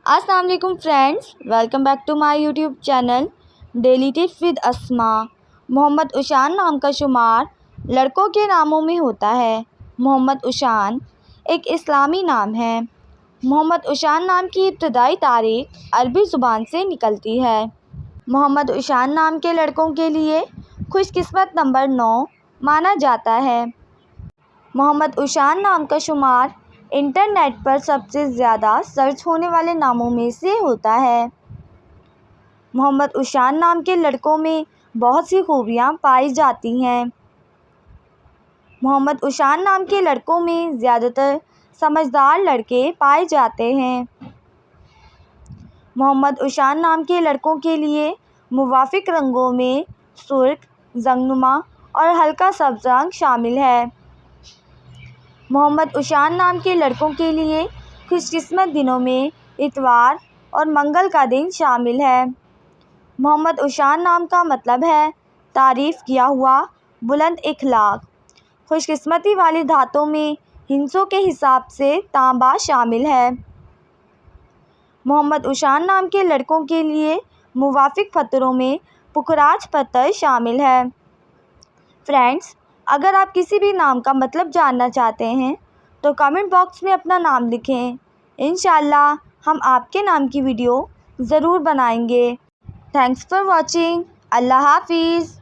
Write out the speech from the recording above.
السلام علیکم friends, welcome back to my YouTube channel daily tips with Asma. Muhammad Ishan نام کا شمار لڑکوں کے ناموں میں ہوتا ہے۔ محمد عشان ایک اسلامی نام ہے۔ محمد عشان نام کی ابتدائی تاریخ عربی زبان سے نکلتی ہے۔ محمد عشان نام کے لڑکوں کے لیے خوش قسمت نمبر 9 مانا جاتا ہے۔ محمد عشان نام کا شمار انٹرنیٹ پر سب سے زیادہ سرچ ہونے والے ناموں میں سے ہوتا ہے۔ محمد عشان نام کے لڑکوں میں بہت سی خوبیاں پائی جاتی ہیں۔ محمد عشان نام کے لڑکوں میں زیادہ تر سمجھدار لڑکے پائے جاتے ہیں۔ محمد عشان نام کے لڑکوں کے لیے موافق رنگوں میں سرخ، زرد اور ہلکا سبز رنگ شامل ہے۔ محمد عشان نام کے لڑکوں کے لیے خوش قسمت دنوں میں اتوار اور منگل کا دن شامل ہے۔ محمد عشان نام کا مطلب ہے تعریف کیا ہوا، بلند اخلاق۔ خوش قسمتی والی دھاتوں میں ہندسوں کے حساب سے تانبا شامل ہے۔ محمد عشان نام کے لڑکوں کے لیے موافق پتھروں میں پکھراج پتھر شامل ہے۔ فرینڈس، اگر آپ کسی بھی نام کا مطلب جاننا چاہتے ہیں تو کمنٹ باکس میں اپنا نام لکھیں۔ انشاءاللہ ہم آپ کے نام کی ویڈیو ضرور بنائیں گے۔ Thanks for watching. اللہ حافظ۔